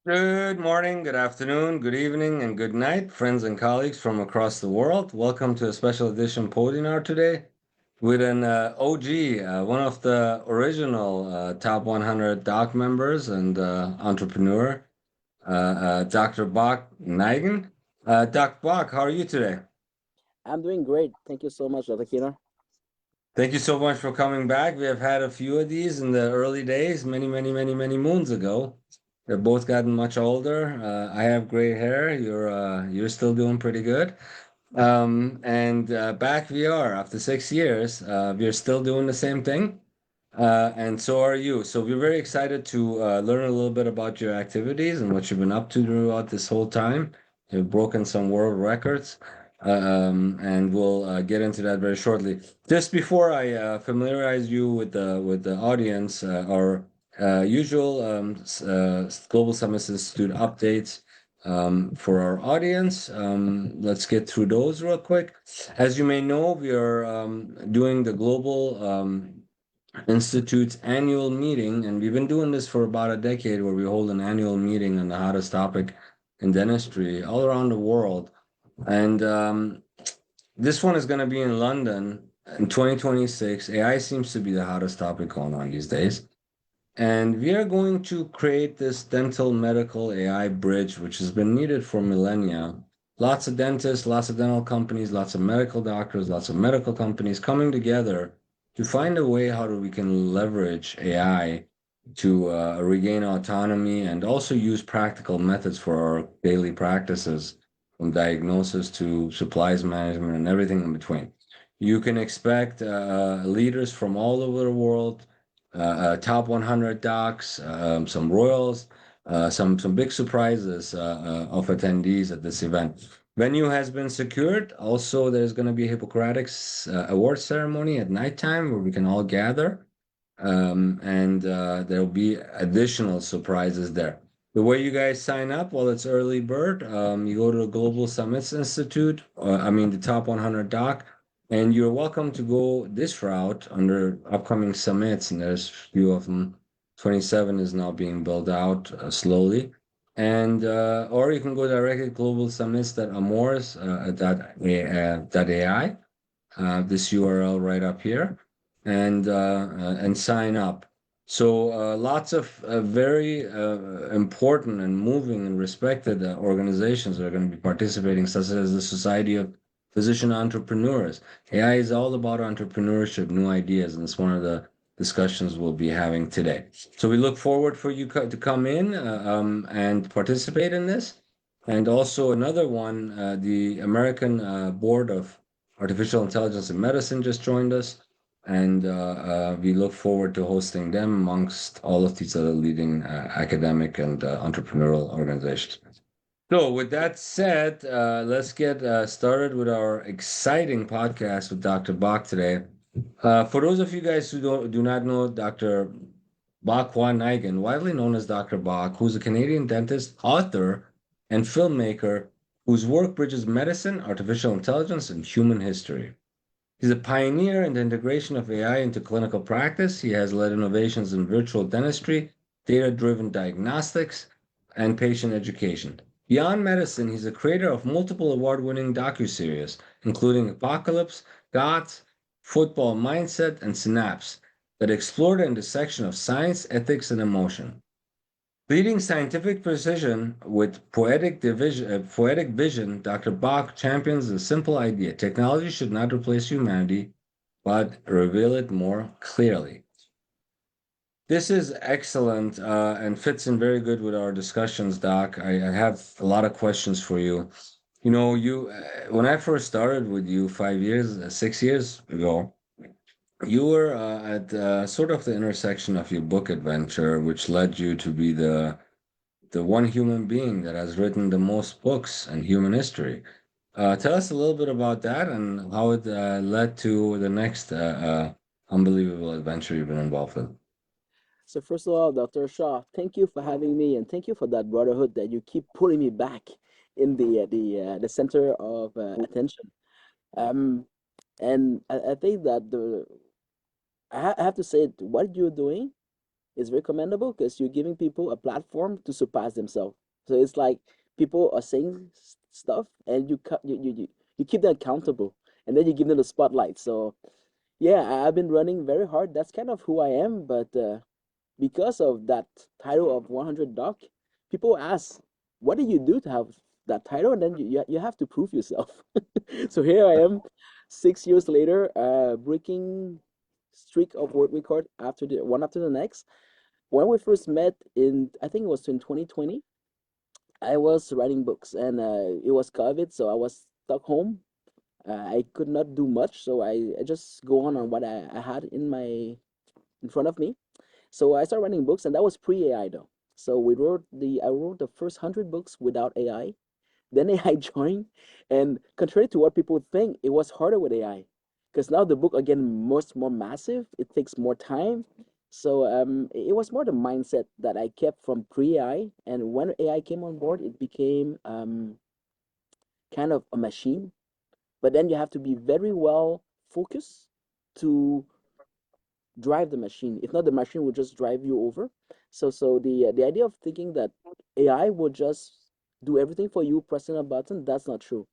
Good morning, good afternoon, good evening, and good night, friends and colleagues from across the world. Welcome to a special edition podium today with an OG, one of the original top 100 doc members and entrepreneur, Dr. Bak Nguyen. Dr. Bak, how are you today? I'm doing great. Thank you so much, Dr. Kianor. Thank you so much for coming back. We have had a few of these in the early days, many, many, many, many moons ago. They've both gotten much older. I have gray hair. You're still doing pretty good. And back we are after 6 years. We're still doing the same thing, and so are you. So we're very excited to learn a little bit about your activities and what you've been up to throughout this whole time. You've broken some world records, and we'll get into that very shortly. Just before I familiarize you with the audience, our usual Global Summit Institute updates for our audience. Let's get through those real quick. As you may know, we are doing the Global Institute's annual meeting, and we've been doing this for about a decade, where we hold an annual meeting on the hottest topic in dentistry all around the world. And this one is going to be in London in 2026. AI seems to be the hottest topic going on these days. And we are going to create this dental medical AI bridge, which has been needed for millennia. Lots of dentists, lots of dental companies, lots of medical doctors, lots of medical companies coming together to find a way how we can leverage AI to regain autonomy and also use practical methods for our daily practices, from diagnosis to supplies management and everything in between. You can expect leaders from all over the world, top 100 docs, some royals, some big surprises of attendees at this event. Venue has been secured. Also, there's going to be a Hippocratic award ceremony at nighttime where we can all gather, and there'll be additional surprises there. The way you guys sign up, well, it's early bird. You go to the Global Summits Institute, the top 100 doc, and you're welcome to go this route under upcoming summits, and there's a few of them. 27 is now being built out slowly. And or you can go directly to globalsummits.amores.ai, this URL right up here, and sign up. So lots of very important and moving and respected organizations are going to be participating, such as the Society of Physician Entrepreneurs. AI is all about entrepreneurship, new ideas, and it's one of the discussions we'll be having today. So we look forward for you to come in and participate in this. And also another one, the American Board of Artificial Intelligence in Medicine just joined us, and we look forward to hosting them amongst all of these other leading academic and entrepreneurial organizations. So, with that said, let's get started with our exciting podcast with Dr. Bach today. For those of you guys who do not know Dr. Bak Nguyen, widely known as Dr. Bach, who's a Canadian dentist, author, and filmmaker whose work bridges medicine, artificial intelligence, and human history. He's a pioneer in the integration of AI into clinical practice. He has led innovations in virtual dentistry, data-driven diagnostics, and patient education. Beyond medicine, he's a creator of multiple award-winning docuseries, including Apocalypse, Gods, Football Mindset, and Synapse, that explore the intersection of science, ethics, and emotion. Leading scientific precision with poetic vision, Dr. Bach champions the simple idea: technology should not replace humanity, but reveal it more clearly. This is excellent and fits in very good with our discussions, Doc. I have a lot of questions for you. When I first started with you 5 years, 6 years ago, you were at sort of the intersection of your book adventure, which led you to be the one human being that has written the most books in human history. Tell us a little bit about that and how it led to the next unbelievable adventure you've been involved with. So first of all, Dr. Shah, thank you for having me, and thank you for that brotherhood that you keep pulling me back in the center of attention. Um, and I think that I have to say what you're doing. is very commendable because you're giving people a platform to surpass themselves. So it's like people are saying stuff, and you keep them accountable, and then you give them the spotlight. So yeah, I've been running very hard. That's kind of who I am. But because of that title of 100 Doc, people ask, what do you do to have that title? And then you have to prove yourself. So here I am, 6 years later, breaking streak of world record after the one after the next. When we first met in, I think it was in 2020, I was writing books, and it was COVID, so I was stuck home. I could not do much, so I just go on what I had in front of me. So I started writing books, and that was pre-AI though. So I wrote the first 100 books without AI. Then AI joined, and contrary to what people think, it was harder with AI, because now the book again much more massive. It takes more time. So it was more the mindset that I kept from pre-AI, and when AI came on board, it became kind of a machine. But then you have to be very well focused to drive the machine. If not, the machine will just drive you over. So the idea of thinking that AI will just do everything for you, pressing a button, that's not true.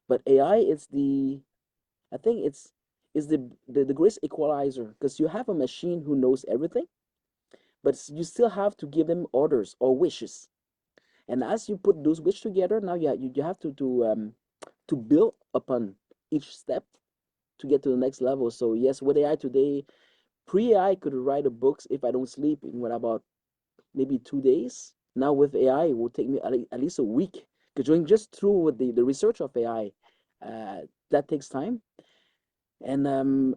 But AI is I think it's is the greatest equalizer, because you have a machine who knows everything, but you still have to give them orders or wishes. And as you put those wishes together, now you have to build upon each step to get to the next level. So yes, with AI today, pre-AI could write a books if I don't sleep in what about maybe 2 days. Now with AI, it will take me at least a week. Because going just through with the research of AI, that takes time. And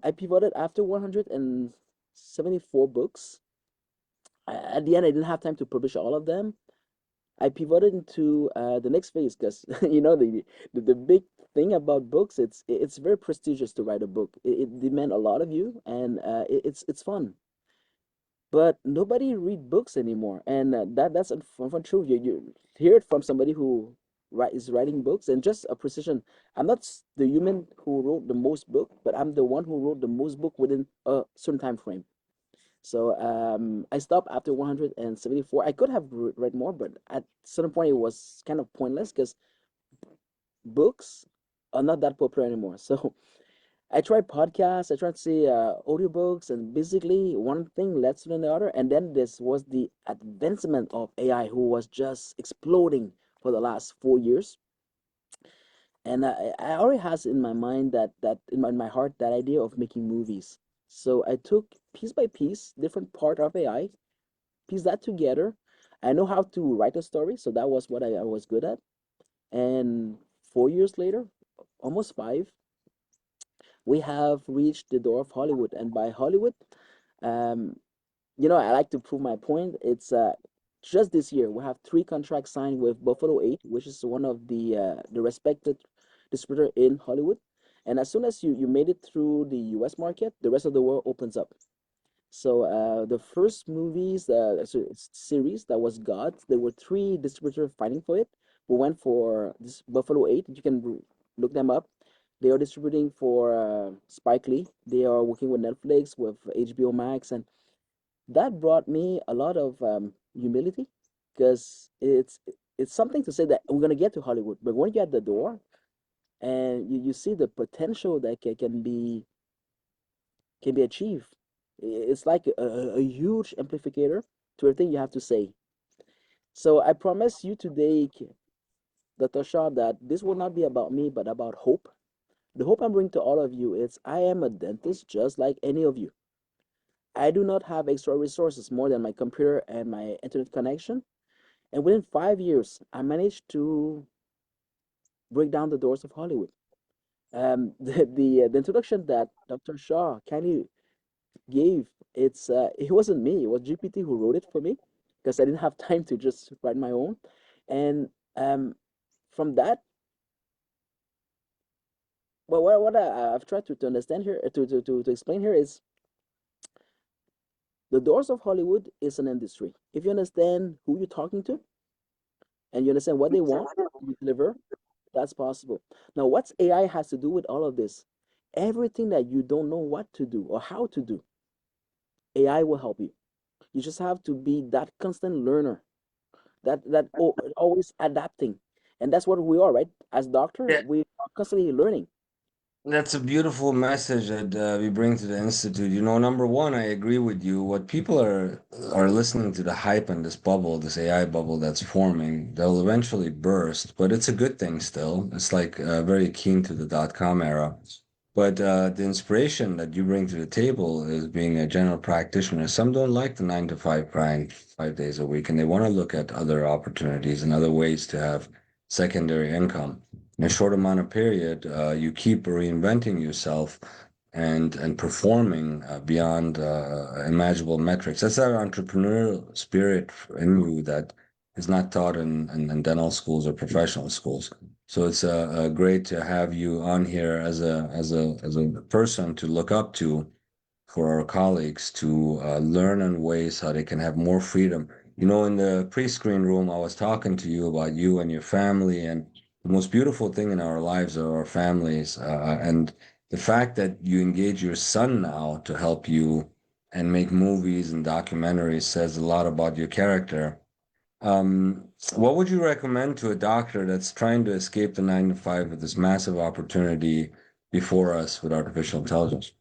I pivoted after 174 books. At the end, I didn't have time to publish all of them. I pivoted into the next phase, because you know the big thing about books, it's very prestigious to write a book. It demands a lot of you, and it's fun. But nobody read books anymore, and that's true. You hear it from somebody who is writing books, and just a precision. I'm not the human who wrote the most book, but I'm the one who wrote the most book within a certain time frame. So I stopped after 174. I could have read more, but at certain point it was kind of pointless, because books are not that popular anymore. So I tried podcasts, I tried to see audiobooks, and basically one thing led to the other. And then this was the advancement of AI, who was just exploding for the last 4 years. And I already has in my mind that in my heart that idea of making movies. So I took piece by piece different part of AI, piece that together. I know how to write a story, so that was what I was good at. And 4 years later, almost five, we have reached the door of Hollywood. And by Hollywood, um, I like to prove my point. It's just this year we have three contracts signed with Buffalo 8, which is one of the respected distributor in Hollywood. And as soon as you made it through the U.S. market, the rest of the world opens up. So the first movies, series that was God, there were three distributors fighting for it. We went for this Buffalo 8. You can look them up. They are distributing for Spike Lee. They are working with Netflix, with HBO Max, and that brought me a lot of humility, because it's something to say that we're gonna get to Hollywood, but when you're at the door and you see the potential that can be achieved, it's like a huge amplificator to everything you have to say. So I promise you today, Dr. Shah, that this will not be about me, but about hope. The hope I'm bringing to all of you is I am a dentist just like any of you. I do not have extra resources more than my computer and my internet connection. And within 5 years, I managed to break down the doors of Hollywood. The introduction that Dr. Shah kindly gave, it wasn't me. It was GPT who wrote it for me, because I didn't have time to just write my own. And from that, well, what I've tried to understand here, to explain here, is the doors of Hollywood is an industry. If you understand who you're talking to and you understand what they want, you deliver. That's possible. Now, what's AI has to do with all of this? Everything that you don't know what to do or how to do, AI will help you. You just have to be that constant learner, always adapting, and that's what we are, right? As doctor, Yeah, we are constantly learning. that's a beautiful message that we bring to the Institute. You know, number one, I agree with you. What people are listening to the hype and this bubble, this AI bubble that's forming, they'll eventually burst, but it's a good thing still. It's like very keen to the dot-com era. But the inspiration that you bring to the table is being a general practitioner. Some don't like the 9 to 5 grind 5 days a week, and they want to look at other opportunities and other ways to have secondary income in a short amount of period, you keep reinventing yourself and performing beyond imaginable metrics. That's our entrepreneurial spirit in you that is not taught in dental schools or professional schools. So it's great to have you on here as a person to look up to for our colleagues to learn on ways how they can have more freedom. You know, in the pre-screen room, I was talking to you about you and your family, and the most beautiful thing in our lives are our families. And the fact that you engage your son now to help you and make movies and documentaries says a lot about your character. What would you recommend to a doctor that's trying to escape the 9 to 5 with this massive opportunity before us with artificial intelligence?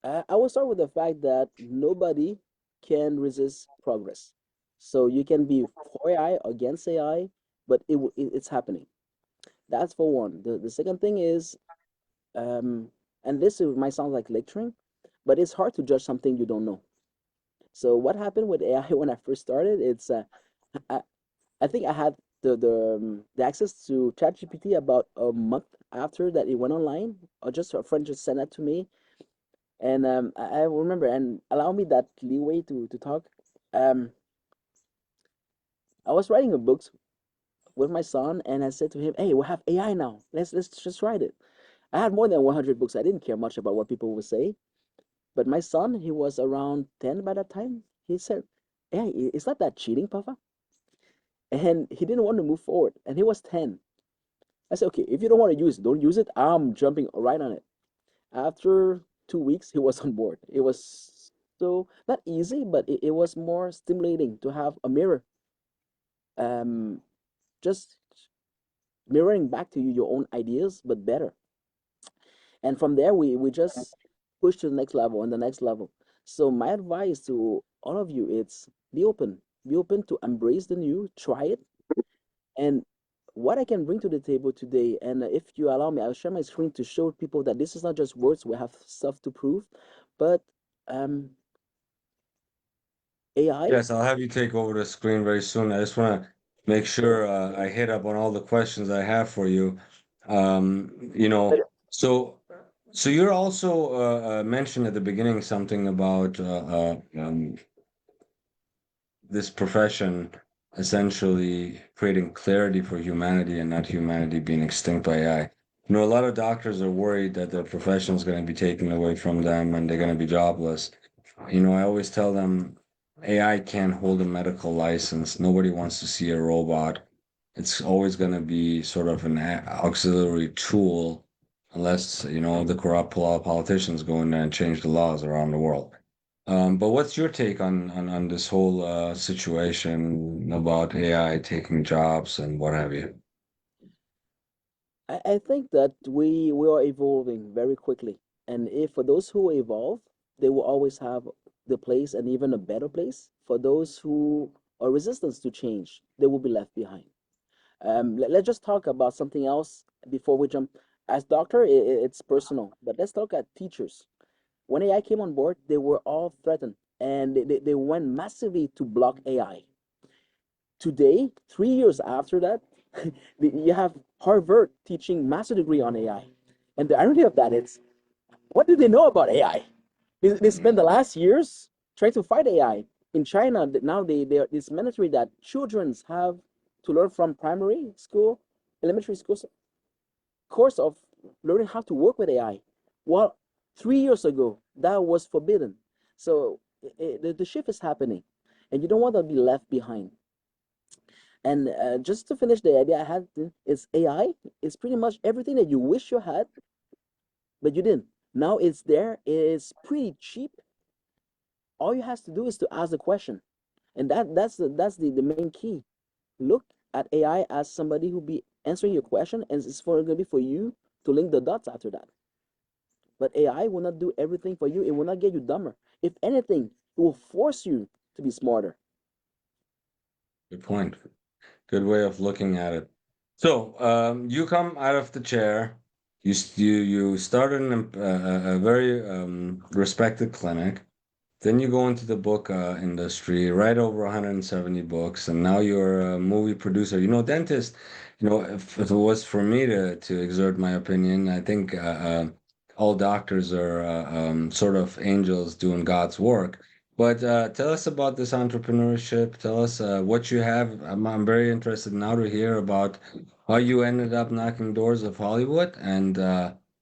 I will start with the fact that nobody can resist progress. So you can be for AI, against AI, but it's happening. That's for one. The second thing is, and might sound like lecturing, but it's hard to judge something you don't know. So what happened with AI when I first started? I, I think I had the access to ChatGPT about a month after that it went online, or just a friend just sent that to me, and I remember and allow me that leeway to talk. Um, I was writing a book with my son, and I said to him, "Hey, we have AI now. Let's just write it." I had more than 100 books. I didn't care much about what people would say, but my son, he was around 10 by that time. He said, "Hey, is that cheating, Papa?" And he didn't want to move forward, and he was 10. I said, "Okay, if you don't want to use it, don't use it. I'm jumping right on it." After 2 weeks, he was on board. It was so not easy, but it was more stimulating to have a mirror, um, just mirroring back to you your own ideas, but better. And from there, we just push to the next level and the next level. So my advice to all of you, it's be open to embrace the new, try it, and what I can bring to the table today. And if you allow me, I'll share my screen to show people that this is not just words. We have stuff to prove, but um, AI. Yes, I'll have you take over the screen very soon. I just want to make sure I hit up on all the questions I have for you. You know, so you're also mentioned at the beginning something about this profession essentially creating clarity for humanity and not humanity being extinct by AI. You know, a lot of doctors are worried that their profession is going to be taken away from them and they're going to be jobless. You know, I always tell them AI can't hold a medical license. Nobody wants to see a robot. It's always going to be sort of an auxiliary tool, unless, you know, the corrupt politicians go in there and change the laws around the world. But what's your take on this whole situation about AI taking jobs and what have you? I think that we are evolving very quickly, and if for those who evolve, they will always have the place and even a better place. For those who are resistant to change, they will be left behind. Let's just talk about something else before we jump. As doctor, it's personal, but let's talk at teachers. When AI came on board, they were all threatened, and they went massively to block AI. Today, 3 years after that, you have Harvard teaching master degree on AI. And the irony of that is, what do they know about AI? They spent the last years trying to fight AI. In China, now it's mandatory that children have to learn from primary school, elementary school course of learning how to work with AI. Well, 3 years ago, that was forbidden. So the shift is happening, and you don't want to be left behind. And just to finish the idea I had is AI is pretty much everything that you wish you had, but you didn't. Now it's there. It's pretty cheap, All you have to do is to ask the question, and that's the main key. Look at AI as somebody who be answering your question, and it's for going to be for you to link the dots after that. But AI will not do everything for you. It will not get you dumber. If anything, it will force you to be smarter. Good point. Good way of looking at it. So, you come out of the chair. You started in a very respected clinic. Then you go into the book industry, write over 170 books, and now you're a movie producer. You know, dentist, if it was for me to exert my opinion, I think all doctors are sort of angels doing God's work. But tell us about this entrepreneurship. Tell us what you have. I'm very interested now to hear about how you ended up knocking doors of Hollywood. And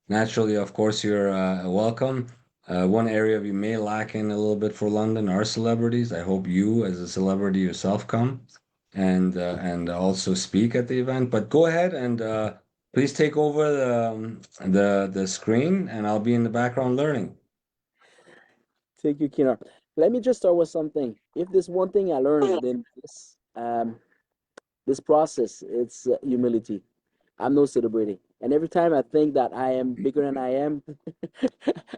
naturally, of course, you're welcome. One area we may lack in a little bit for London are celebrities. I hope you, as a celebrity yourself, come and also speak at the event. But go ahead and please take over the screen, and I'll be in the background learning. Thank you, Kianor. Let me just start with something. If there's one thing I learned within this process, it's humility. I'm no celebrity. And every time I think that I am bigger than I am,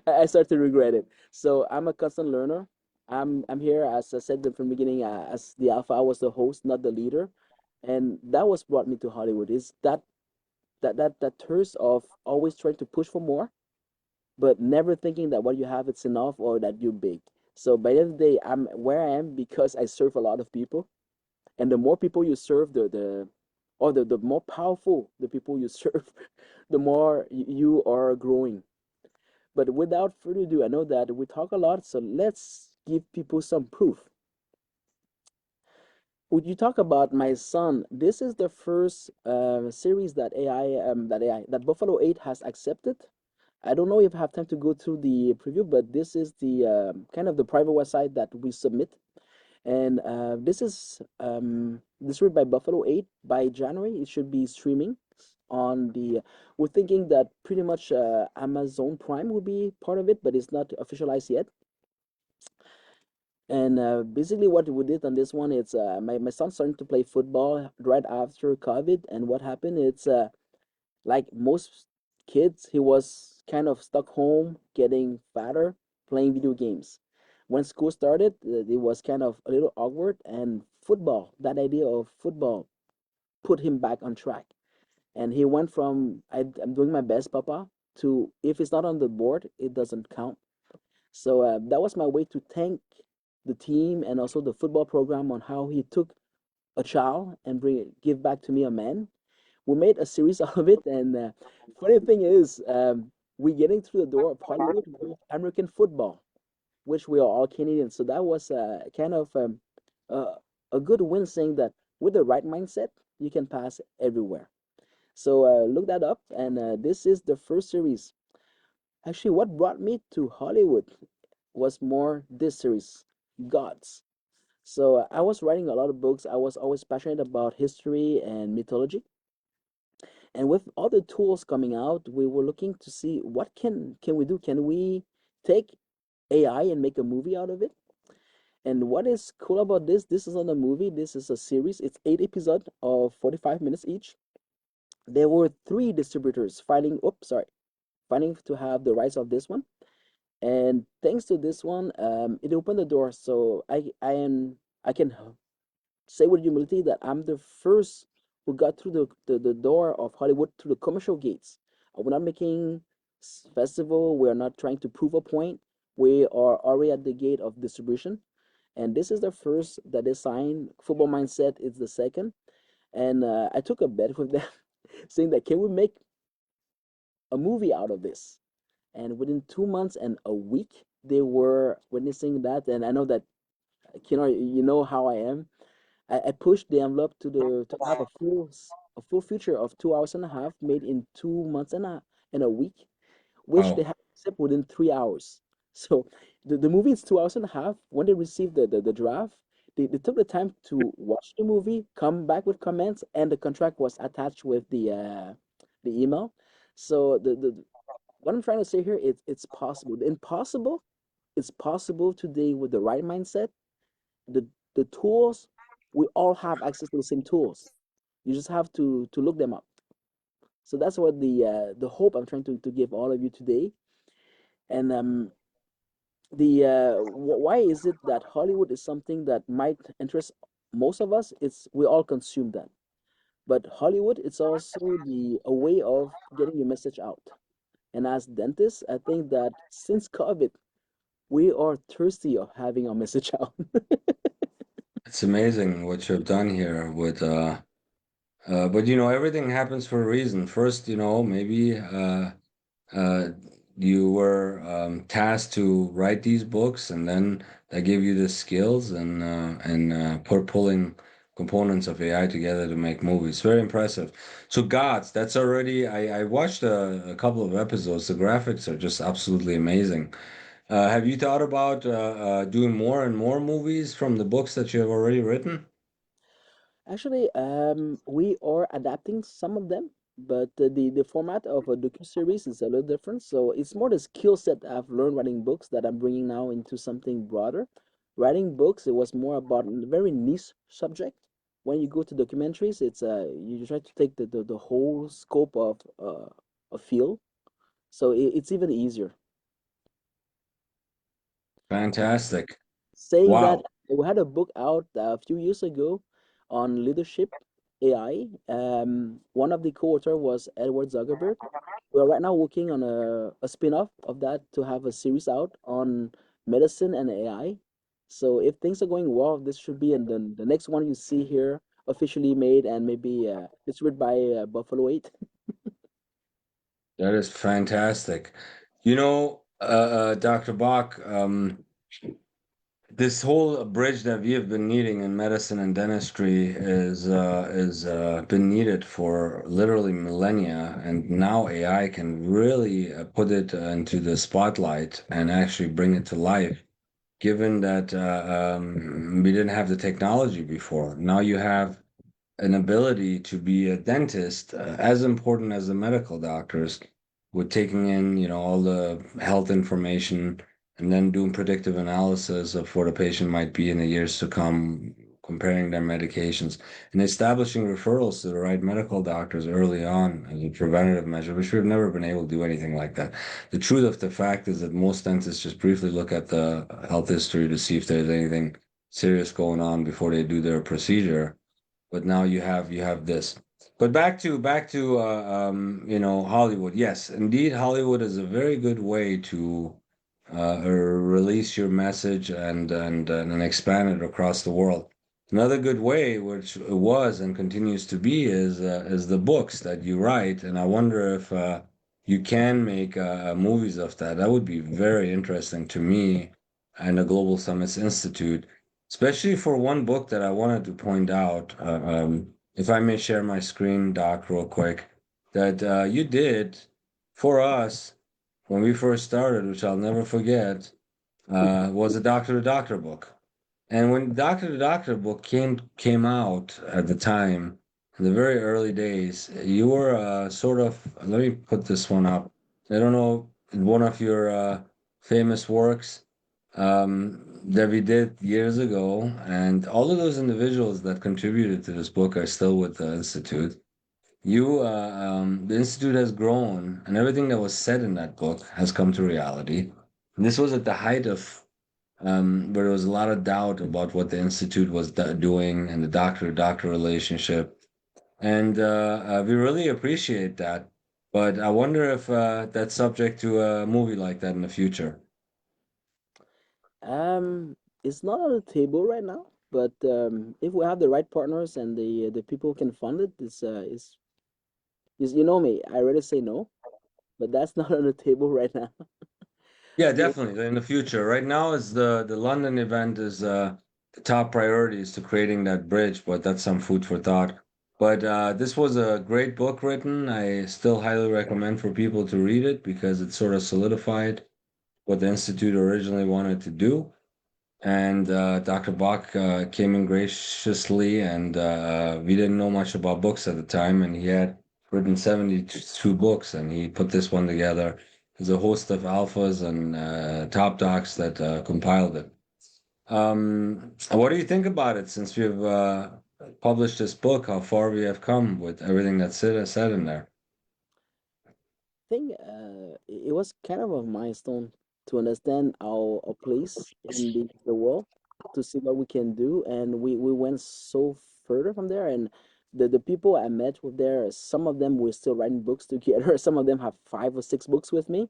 I start to regret it. So I'm a constant learner. I'm here, as I said from the beginning, as the alpha. I was the host, not the leader, and that was brought me to Hollywood. Is that thirst of always trying to push for more, but never thinking that what you have it's enough or that you're big. So by the end of the day, I'm where I am because I serve a lot of people, and the more people you serve, the more powerful the people you serve, the more you are growing. But without further ado, I know that we talk a lot, so let's give people some proof. Would you talk about my son? This is the first series that that Buffalo 8 has accepted. I don't know if I have time to go through the preview, but this is the kind of the private website that we submit. And this is distributed by Buffalo 8. By January, it should be streaming on the. We're thinking that pretty much Amazon Prime will be part of it, but it's not officialized yet. And basically, what we did on this one, it's my son started to play football right after COVID. And what happened? It's like most kids, he was kind of stuck home, getting fatter, playing video games. When school started, it was kind of a little awkward, and football, that idea of football, put him back on track. And he went from I'm doing my best, Papa, to if it's not on the board, it doesn't count. So that was my way to thank the team and also the football program on how he took a child and give back to me a man. We made a series out of it, and funny thing is, we getting through the door of Hollywood with American football, which we are all Canadians. So that was kind of uh, a good win, saying that with the right mindset, you can pass everywhere. So look that up, and this is the first series. Actually, what brought me to Hollywood was more this series, Gods. So I was writing a lot of books. I was always passionate about history and mythology. And with all the tools coming out, we were looking to see what can we do? Can we take AI and make a movie out of it? And what is cool about this? This is not a movie. This is a series. It's 8 episodes of 45 minutes each. There were three distributors fighting. Oops, sorry, fighting to have the rights of this one. And thanks to this one, it opened the door. So I can say with humility that I'm the first who got through the door of Hollywood through the commercial gates. We're not making festival. We're not trying to prove a point. We are already at the gate of distribution. And this is the first that is signed. Football Mindset is the second. And I took a bet with them saying that can we make a movie out of this? And within 2 months and a week, they were witnessing that. And I know that, you know how I am. I pushed the envelope to have a full feature of 2 hours and a half made in 2 months and a week, which they Wow. have accept within 3 hours. So the movie is 2 hours and a half. When they received the draft, they took the time to watch the movie, come back with comments, and the contract was attached with the email. So the what I'm trying to say here is it's possible. The impossible it's possible today with the right mindset. The tools, we all have access to the same tools. You just have to look them up. So that's what the hope I'm trying to give all of you today. And the why is it that Hollywood is something that might interest most of us? It's we all consume that. But Hollywood, it's also a way of getting your message out. And as dentists, I think that since COVID, we are thirsty of having our message out. It's amazing what you've done here with but everything happens for a reason. First, maybe uh, you were tasked to write these books, and then that gave you the skills and pulling components of AI together to make movies. Very impressive. So, Gods, that's already. I watched a couple of episodes. The graphics are just absolutely amazing. Have you thought about doing more and more movies from the books that you have already written? Actually, we are adapting some of them, but the format of a docu-series is a little different. So it's more the skill set I've learned writing books that I'm bringing now into something broader. Writing books, it was more about a very niche subject. When you go to documentaries, it's you try to take the whole scope of a field, so it's even easier. Fantastic. Saying that, Wow. we had a book out a few years ago on leadership AI. One of the co-author was Edward Zuckerberg. We're right now working on a spin-off of that to have a series out on medicine and AI. So if things are going well, this should be in the next one you see here officially made and maybe distributed by Buffalo 8. That is fantastic. Dr. Bach, this whole bridge that we have been needing in medicine and dentistry is been needed for literally millennia, and now AI can really put it into the spotlight and actually bring it to life. Given that we didn't have the technology before, now you have an ability to be a dentist as important as the medical doctors with taking in all the health information and then doing predictive analysis of what a patient might be in the years to come, comparing their medications and establishing referrals to the right medical doctors early on as a preventative measure, which we've never been able to do anything like that. The truth of the fact is that most dentists just briefly look at the health history to see if there's anything serious going on before they do their procedure, but now you have this. But back to Hollywood. Yes, indeed, Hollywood is a very good way to release your message and expand it across the world. Another good way, which it was and continues to be, is the books that you write. And I wonder if you can make movies of that. That would be very interesting to me and the Global Summits Institute, especially for one book that I wanted to point out. If I may share my screen, Doc, real quick, that you did for us when we first started, which I'll never forget, was a Doctor to Doctor book. And when Doctor to Doctor book came out at the time, in the very early days, you were sort of. Let me put this one up. I don't know, one of your famous works that we did years ago, and all of those individuals that contributed to this book are still with the institute. The institute has grown, and everything that was said in that book has come to reality. And this was at the height of where there was a lot of doubt about what the institute was doing and the doctor-doctor relationship. And we really appreciate that. But I wonder if that's subject to a movie like that in the future. It's not on the table right now, but if we have the right partners and the people who can fund it, is you know me, I already say no, but that's not on the table right now. Yeah, We definitely in the future. Right now is the London event is the top priority is to creating that bridge, but that's some food for thought. But this was a great book written. I still highly recommend for people to read it because it sort of solidified what the Institute originally wanted to do. And Dr. Bach came in graciously, and we didn't know much about books at the time, and he had written 72 books, and he put this one together there's a host of alphas and top docs that compiled it. What do you think about it since we've published this book? How far we have come with everything that's said in there? Think it was kind of a milestone to understand our place in the world, to see what we can do, and we went so further from there. And the people I met with there, some of them were still writing books together. Some of them have 5 or 6 books with me.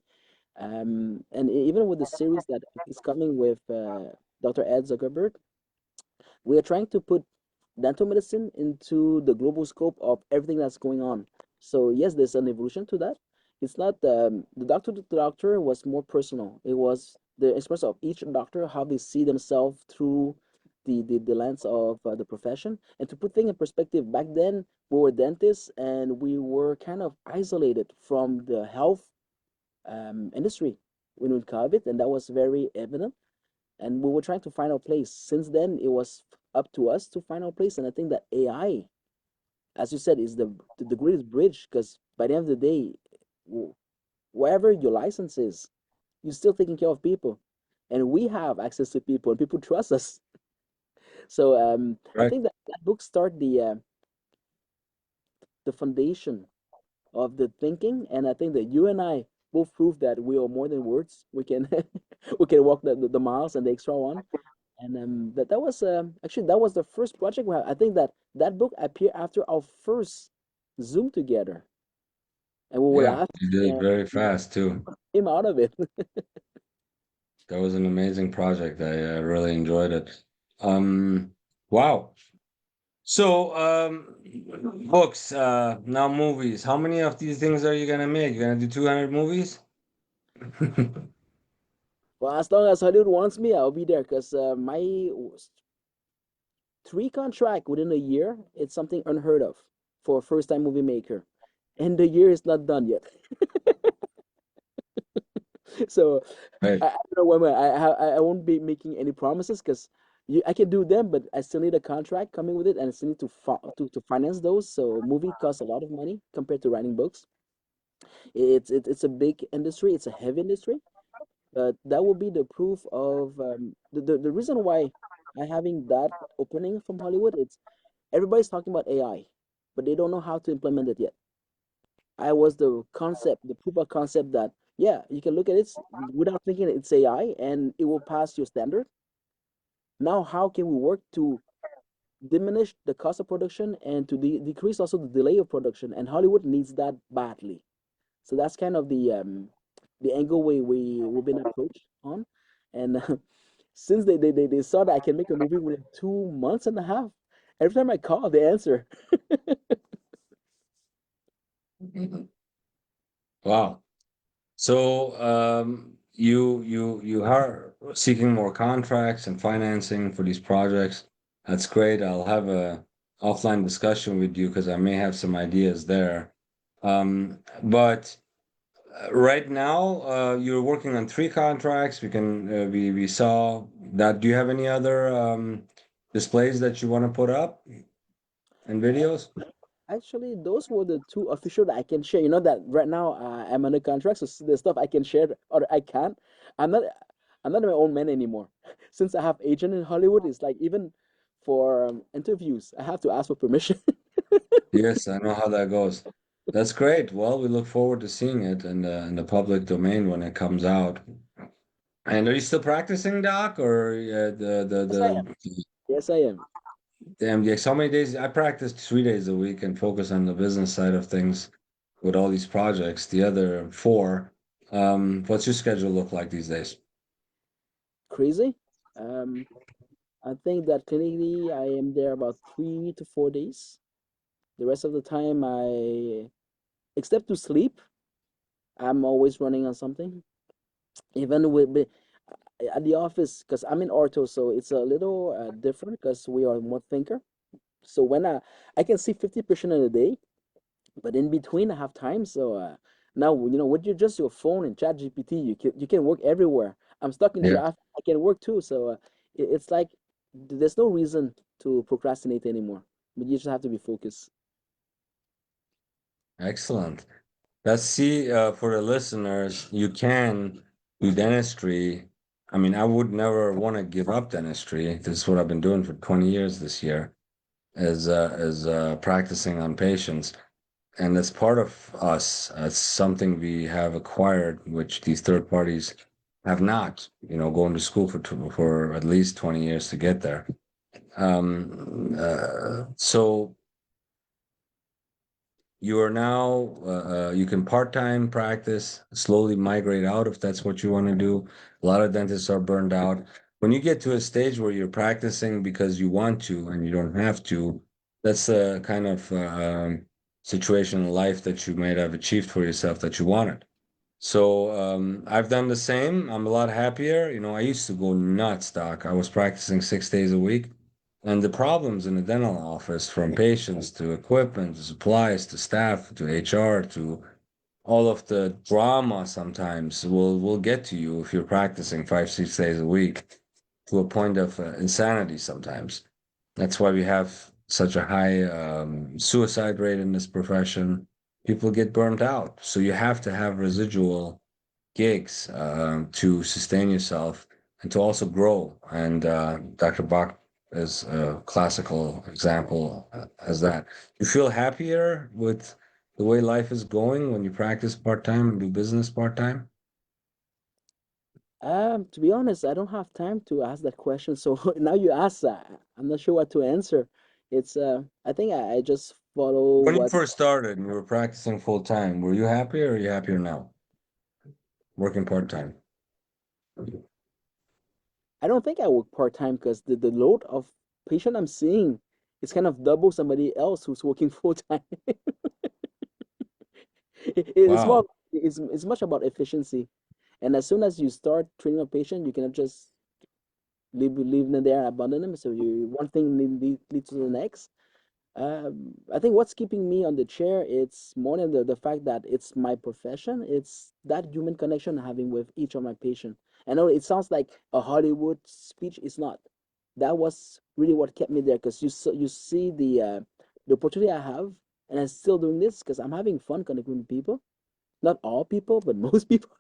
And even with the series that is coming with Dr. Ed Zuckerberg, we are trying to put dental medicine into the global scope of everything that's going on. So yes, there's an evolution to that. It's not the doctor to doctor was more personal. It was the experience of each doctor, how they see themselves through the lens of the profession. And to put things in perspective, back then we were dentists and we were kind of isolated from the health industry when we COVID, and that was very evident. And we were trying to find our place. Since then, it was up to us to find our place. And I think that AI, as you said, is the greatest bridge, because by the end of the day, wherever your license is, you're still taking care of people, and we have access to people, and people trust us. So I Right. think that that book start the foundation of the thinking, and I think that you and I both prove that we are more than words. We can we can walk the miles and the extra one. And that was actually that was the first project we had. I think that that book appeared after our first Zoom together, and we were Yeah, laughing you did it and very fast too. came out of it. That was an amazing project. I really enjoyed it. Um, wow. So, books, now movies. How many of these things are you gonna make? You're gonna do 200 movies? Well, as long as Hollywood wants me, I'll be there, because my 3 contract within a year, it's something unheard of for a first time movie maker, and the year is not done yet. So Right. I don't know when I won't be making any promises, because I can do them, but I still need a contract coming with it, and I still need to finance those. So movie costs a lot of money compared to writing books. It's a big industry. It's a heavy industry, but that will be the proof of the reason why I having that opening from Hollywood. It's everybody's talking about AI, but they don't know how to implement it yet. I was the concept, the proof of concept that yeah, you can look at it without thinking it's AI and it will pass your standard. Now, how can we work to diminish the cost of production and to decrease also the delay of production? And Hollywood needs that badly. So that's kind of the angle we've been approached on. And since they saw that I can make a movie within 2 months and a half, every time I call, they answer. Wow. So, you are seeking more contracts and financing for these projects. That's great. I'll have a offline discussion with you because I may have some ideas there. But right now, you're working on 3 contracts. We saw that. Do you have any other displays that you want to put up and Uh, videos? Actually, those were the two official that I can share. You know that right now I'm under contract, so the stuff I can share or I can't. I'm not I'm not my own man anymore. Since I have agent in Hollywood, it's like even for interviews, I have to ask for permission. Yes, I know how that goes. That's great. Well, we look forward to seeing it in the public domain when it comes out. And are you still practicing, Doc, or Yes, I am. Yes, I am. the MDX? How many days? I practice 3 days a week and focus on the business side of things with all these projects. The other four, what's your schedule look like these days? Crazy. Um, I think that clinically I am there about 3 to 4 days. The rest of the time, except to sleep, I'm always running on something. Even at the office, because I'm in ortho, so it's a little different because we are more thinker. So when I can see 50% of the day, but in between I have time. So now with just your phone and chat GPT, you can work everywhere. I'm stuck in Yeah, traffic, I can work too. So it's like there's no reason to procrastinate anymore, but you just have to be focused. excellent. Let's see, for the listeners, you can do dentistry. I mean, I would never want to give up dentistry. This is what I've been doing for 20 years this year, as practicing on patients. And that's part of us. It's something we have acquired, which these third parties have not, going to school for at least 20 years to get there. So you are now, you can part-time practice, slowly migrate out if that's what you want to do. A lot of dentists are burned out. When you get to a stage where you're practicing because you want to and you don't have to, that's the kind of situation in life that you might have achieved for yourself that you wanted. So I've done the same. I'm a lot happier. I used to go nuts, doc. I was practicing 6 days a week. And the problems in the dental office, from patients to equipment to supplies to staff to HR to all of the drama sometimes will get to you if you're practicing 5, 6 days a week to a point of insanity sometimes. That's why we have such a high suicide rate in this profession. People get burnt out. So you have to have residual gigs to sustain yourself and to also grow. And Dr. Bach is a classical example as that. You feel happier with the way life is going when you practice part-time and do business part-time? To be honest, I don't have time to ask that question. So now you ask, I'm not sure what to answer. I think I just follow When you what first started and you were practicing full-time, were you happier or are you happier now, working part-time? I don't think I work part-time because the load of patient I'm seeing is kind of double somebody else who's working full-time. It's Wow. more, it's much about efficiency. And as soon as you start training a patient, you cannot just leave them there and abandon them. So one thing leads to the next. I think what's keeping me on the chair, it's more than the fact that it's my profession. It's that human connection I'm having with each of my patients. I know it sounds like a Hollywood speech. It's not. That was really what kept me there because you see the opportunity I have, and I'm still doing this because I'm having fun connecting with people. Not all people, but most people.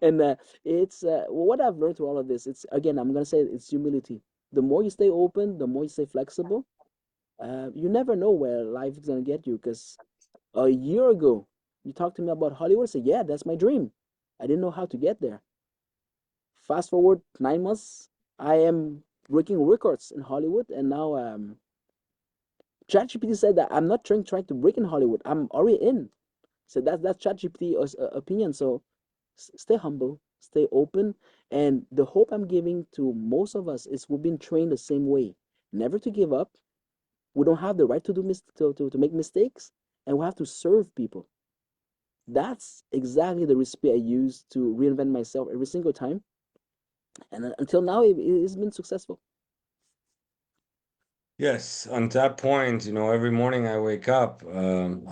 And it's what I've learned through all of this. It's again, I'm gonna say it's humility. The more you stay open, the more you stay flexible, you never know where life is gonna get you. Because a year ago, you talked to me about Hollywood. I said, yeah, that's my dream. I didn't know how to get there. Fast forward 9 months, I am breaking records in Hollywood, and now ChatGPT said that I'm not trying to break in Hollywood. I'm already in. So that's ChatGPT opinion. So stay humble, stay open, and the hope I'm giving to most of us is we've been trained the same way, never to give up. We don't have the right to to make mistakes, and we have to serve people. That's exactly the recipe I use to reinvent myself every single time, and until now, it's been successful. Yes, on that point, every morning I wake up,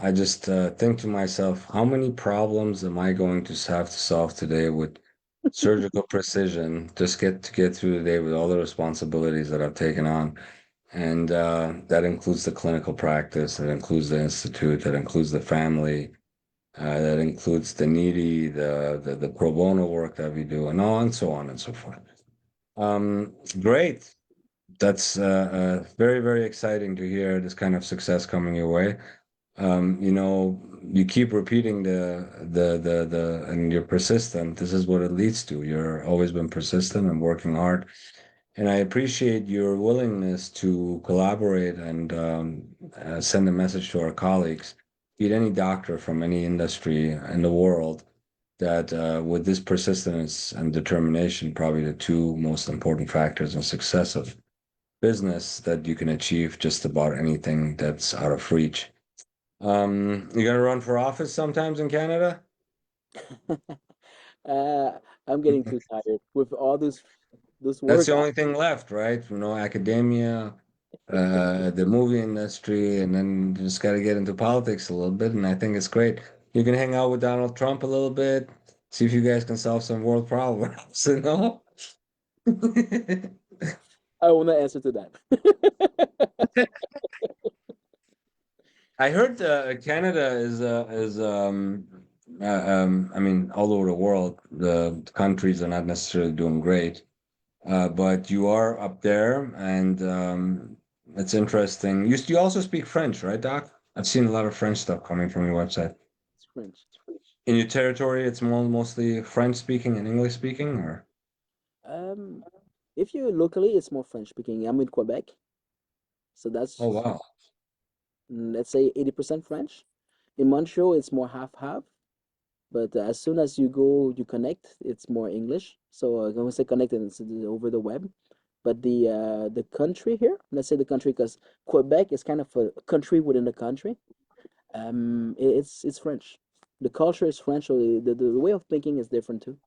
I just think to myself, how many problems am I going to have to solve today with surgical precision? Just get through the day with all the responsibilities that I've taken on. And that includes the clinical practice, that includes the institute, that includes the family, that includes the needy, the pro bono work that we do, and on and so on and so forth. Great. That's very, very exciting to hear this kind of success coming your way. You keep repeating and you're persistent. This is what it leads to. You're always been persistent and working hard. And I appreciate your willingness to collaborate and send a message to our colleagues, be it any doctor from any industry in the world, that with this persistence and determination, probably the two most important factors in success of business, that you can achieve just about anything that's out of reach. You're gonna run for office sometimes in Canada? uh, I'm getting too tired with all this That's work. the only thing left, right? Academia, the movie industry, and then you just got to get into politics a little bit. And I think it's great. You can hang out with Donald Trump a little bit, see if you guys can solve some world problems, you know? I will not answer to that. I heard Canada I mean, all over the world, the countries are not necessarily doing great. But you are up there, and it's interesting. You also speak French, right, Doc? I've seen a lot of French stuff coming from your website. It's French. In your territory, it's mostly French speaking and English speaking, or? Um, if you locally, it's more French speaking. I'm in Quebec, so Oh, that's wow. let's say 80% French. In Montreal, it's more half-half. But as soon as you connect, it's more English. So when we say connected, it's over the web. But the country here, let's say the country, because Quebec is kind of a country within a country. It's French. The culture is French, so the way of thinking is different too.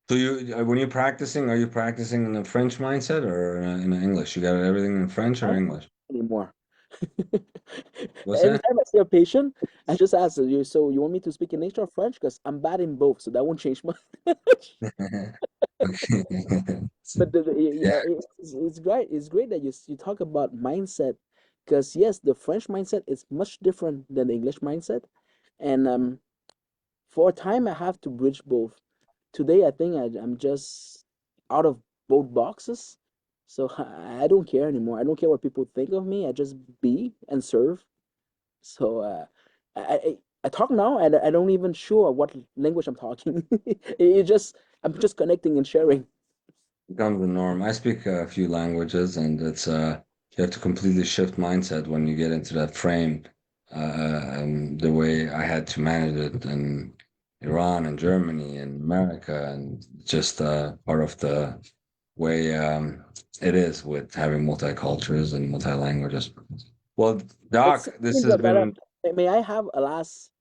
So when you're practicing, are you practicing in a French mindset or in English? You got everything in French I or don't English? anymore. What's Every that? time I see a patient, I just ask you, so you want me to speak in English or French? Because I'm bad in both, so that won't change much. Okay. But yeah, it's great. It's great that you talk about mindset, because yes, the French mindset is much different than the English mindset, and for a time I have to bridge both. Today I think I'm just out of both boxes, so I don't care anymore. I don't care what people think of me. I just be and serve. So I talk now, and I don't even sure what language I'm talking. It just I'm just connecting and sharing. Becomes the norm. I speak a few languages, and it's you have to completely shift mindset when you get into that frame. The way I had to manage it in Iran and Germany and America, and just part of the way it is with having multicultures and multi-languages. Well, It's Doc, this something has you brought up. been May I have a last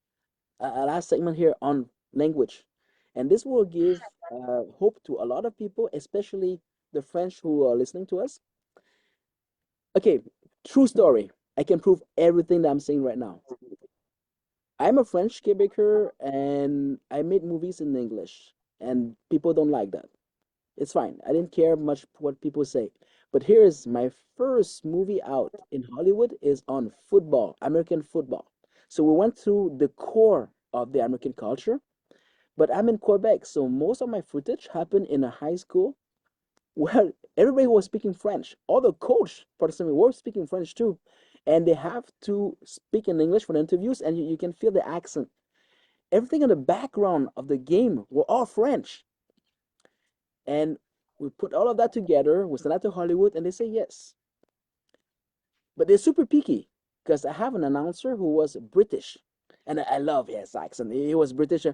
segment here on language, and this will give hope to a lot of people, especially the French who are listening to us. Okay, true story. I can prove everything that I'm saying right now. I'm a French Quebecer, and I made movies in English, and people don't like that. It's fine. I didn't care much what people say. But here's my first movie out in Hollywood is on football, American football. So we went through the core of the American culture. But I'm in Quebec, so most of my footage happened in a high school where everybody was speaking French. All the coach participants were speaking French too. And they have to speak in English for the interviews, and you can feel the accent. Everything in the background of the game were all French. And we put all of that together, we send that to Hollywood, and they say yes. But they're super picky because I have an announcer who was British. And I love his accent. He was British.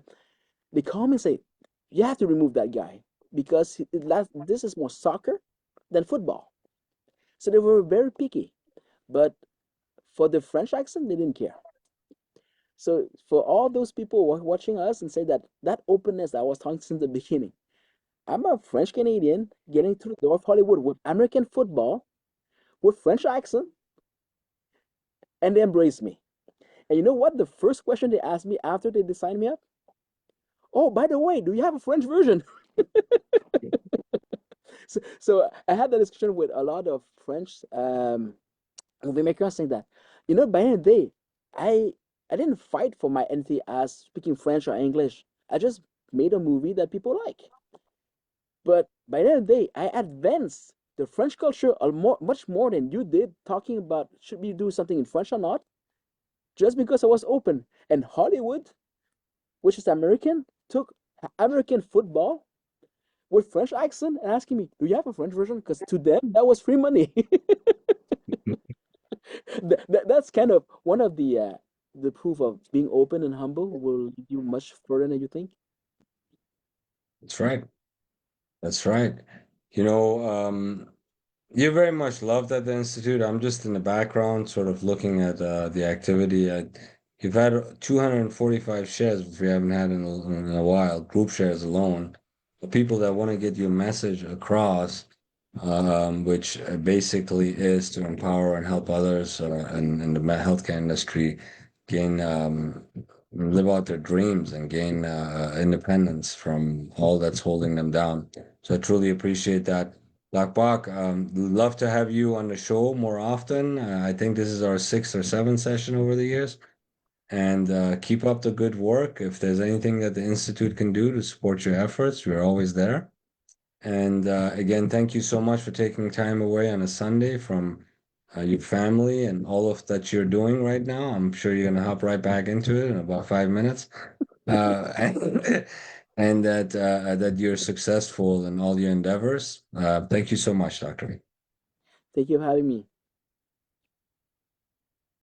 They call me and say, you have to remove that guy because this is more soccer than football. So they were very picky. But for the French accent, they didn't care. So for all those people watching us and say that openness that I was talking since the beginning, I'm a French Canadian getting through the door of Hollywood with American football, with French accent, and they embrace me. And you know what? The first question they asked me after they signed me up, oh, by the way, do you have a French version? So I had that discussion with a lot of French movie makers saying that, by the end of the day, I I didn't fight for my entity as speaking French or English. I just made a movie that people like. But by the end of the day, I advanced the French culture much more than you did, talking about should we do something in French or not, just because I was open. And Hollywood, which is American, took American football with French accent and asking me, "Do you have a French version?" Because to them that was free money. That's kind of one of the proof of being open and humble will lead you much further than you think. That's right. That's right. You know, you're very much loved at the Institute. I'm just in the background, sort of looking at the activity. You've had 245 shares, which we haven't had in a while, group shares alone. The people that want to get your message across, which basically is to empower and help others in the healthcare industry gain, live out their dreams and gain independence from all that's holding them down. So I truly appreciate that. Bak, love to have you on the show more often. I think this is our sixth or seventh session over the years. And keep up the good work. If there's anything that the Institute can do to support your efforts, we're always there. And again, thank you so much for taking time away on a Sunday from your family and all of that you're doing right now. I'm sure you're gonna hop right back into it in about 5 minutes. And, and that you're successful in all your endeavors. Thank you so much, Dr. Thank you for having me.